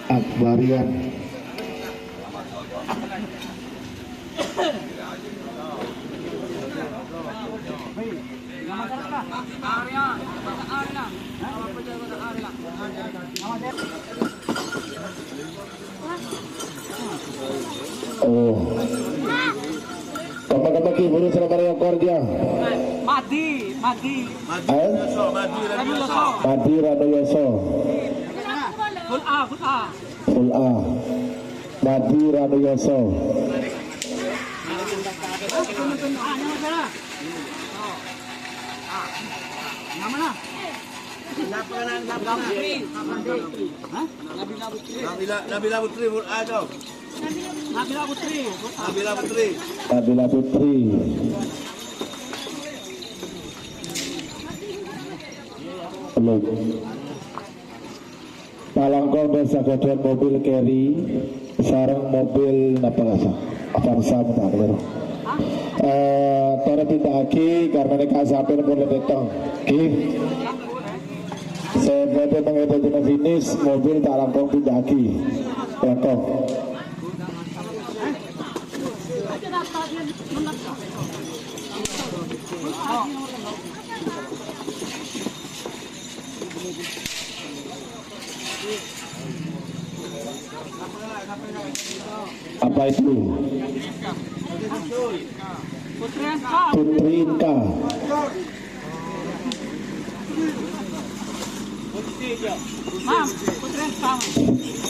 Akbarian. Oh, kapan-kapan kiburu selama yang kordia. Madi Radoyoso. Full A. Full A. Madi Radoyoso. Nabila Putri full A dong. Nabila Putri. Belum. Palangkong desa Godon mobil carry sarang mobil napangasa Avanza mutaklir. Tore tidak lagi karena mereka sampai boleh datang. Saya berada mengedit finish mobil tak langkong tidak lagi. Langkong. Apa itu? Putri Inka.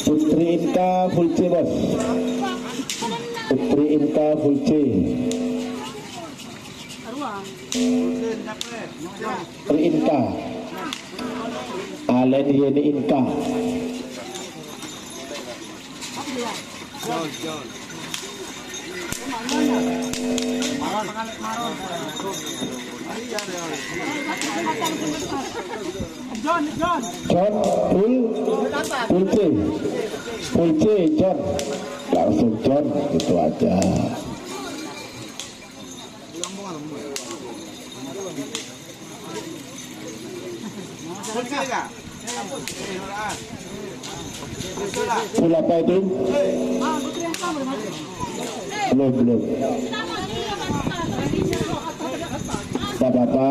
Putri Inka full C bos. Putri Inka full C. Putri Inka. Alen Yeni Inka. John full C John, langsung John itu aja. Full apa itu? Belum. Tak apa-apa.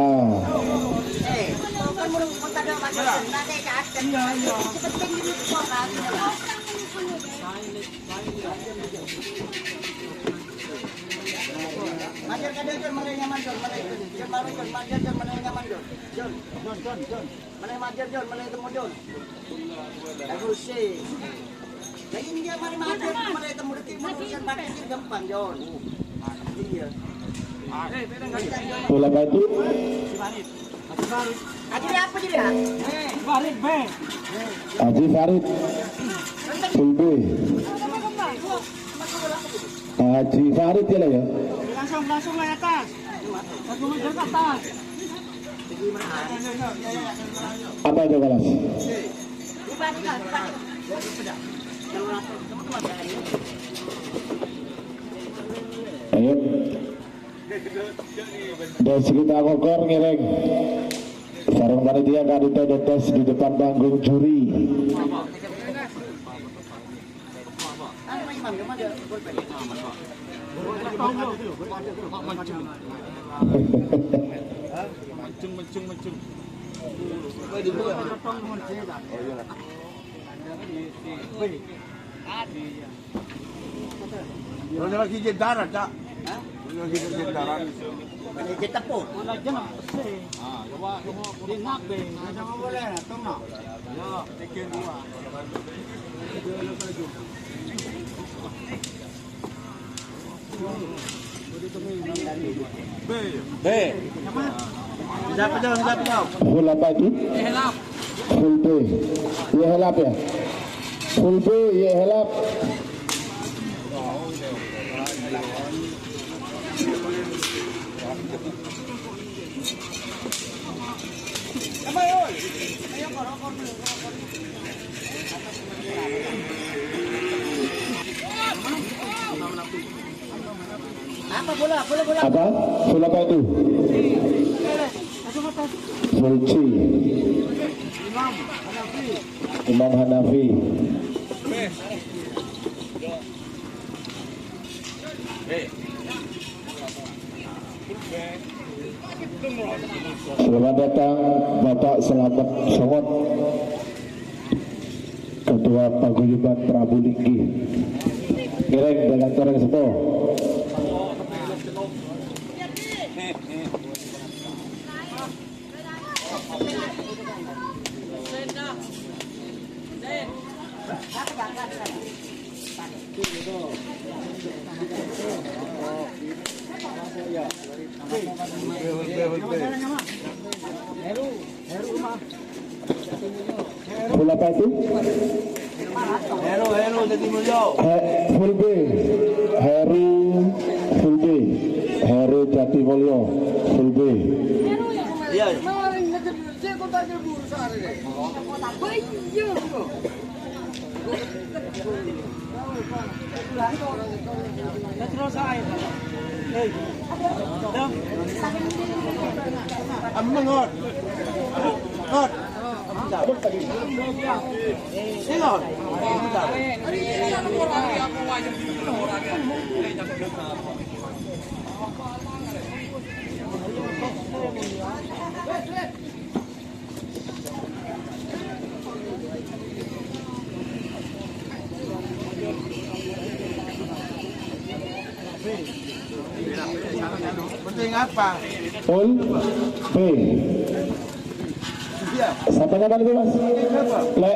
Bola apa itu? Haji apa dia? Farid B. Haji Farid full B. Haji Farid ya lah ya. Langsung naik atas. Langsung naik atas. Apa itu kelas? Ayo. Dari sekitar kokor ngiring. Sarung panitia kadita detes di depan panggung juri. Kalau lagi darat tak? Lagi darat. Kita pun. Lagi nak sih. Dia nak be. Macam boleh nak tengok. Ya, tiket dua. B. Siapa jauh? Full apa itu? Helap. Full B. Ya helap ya. Full B ya helap. Apa? Full apa itu? Full C. Imam Hanafi. Selamat datang Bapak Selamat Songot, Ketua Paguyuban Prabu Linggi. Kireng dengan toreng seto. Full apa itu? Heru jadi mulio. Full B. Heru Full B. Heru Jatimulyo Full B. Iya. Ngot. Ngot. Ngot. Penting apa? Full B. Iya. Sampai kapan itu Mas? Le.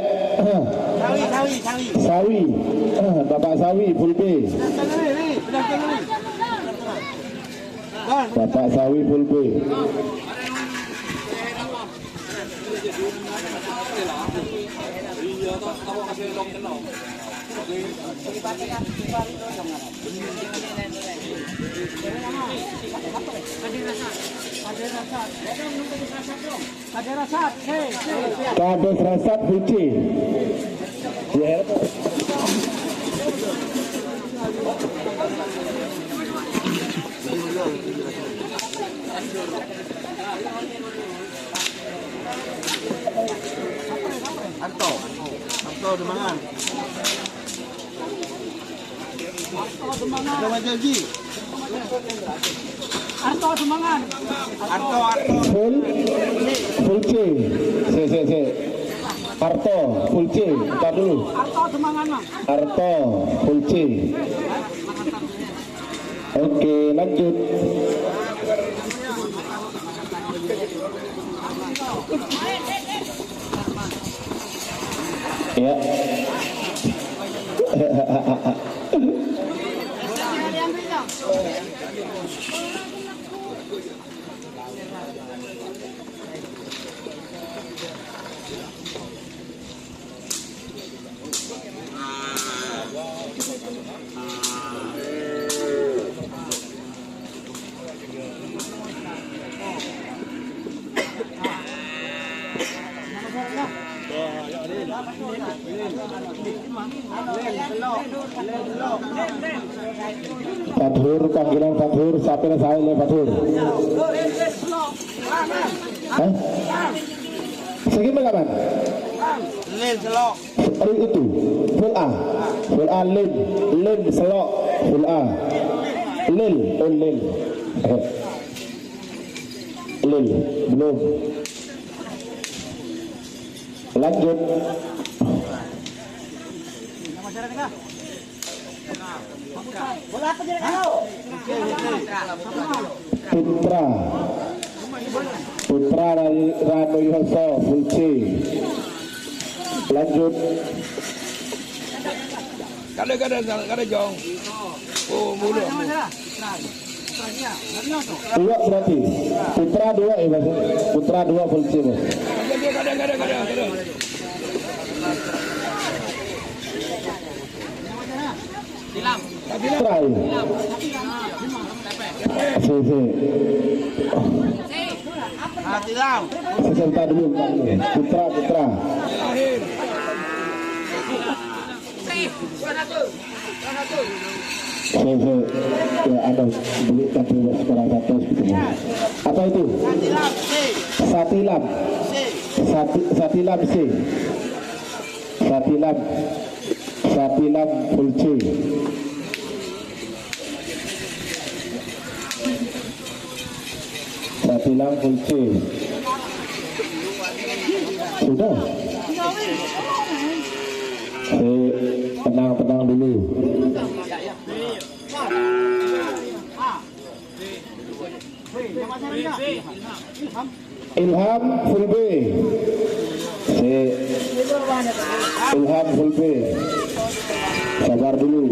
Sawi. Bapak Sawi Full B. Bapak Sawi Full B. Kades Rasat Full C. Ya. Arto Demangan. Arto Majoji. Arto Demangan. Arto. Full C. C. Arto Full C. Entar dulu. Arto Demangan, Mang. Arto Full C. Oke, lanjut. Ya. Fathur, panggilan Fathur, siapa yang saya oleh Fathur? Hah? Segini kapan? Lin selok. Hari itu, full A, lin selok, full A, lin, lin, belum. Lanjut. Putra dari Rano Yoso Full C. Lanjut. Kada jong. Oh, mulu. Dua berarti. Putra dua ya Mas. Putra dua Full C Mas. Kada. Putra ya. Tilam. Sebentar dulu. Putra. Saya ya ada beli tapi sekarang satu gitu. Apa itu? Satilam. Satilam C. Satilam full C. Satilam full C. Sudah. Saya tenang dulu. Ilham full B. Ilham full B. Sabar dulu.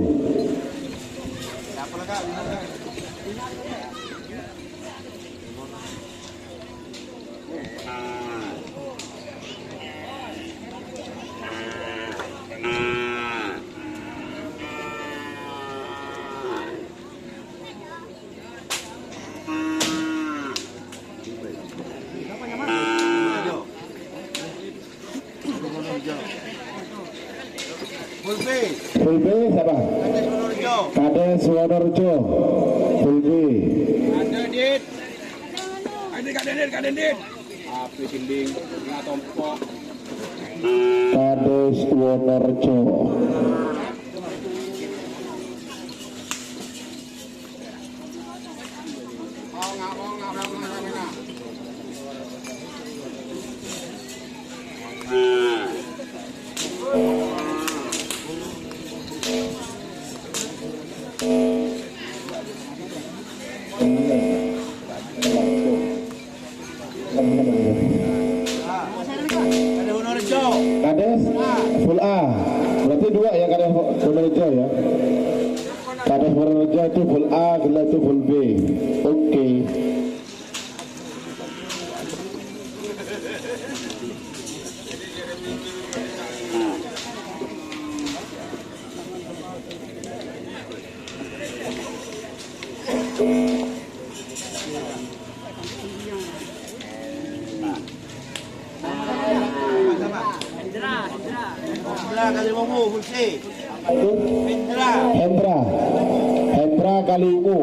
Full B siapa? Kades Wonorejo. Full B. Api dinding, tengah tompok. Kades Wonorejo. Kades full A. Berarti dua ya Kades Wonorejo ya. Kades Wonorejo itu full A, Gila itu full B. Oke. Hendra Kaliungu.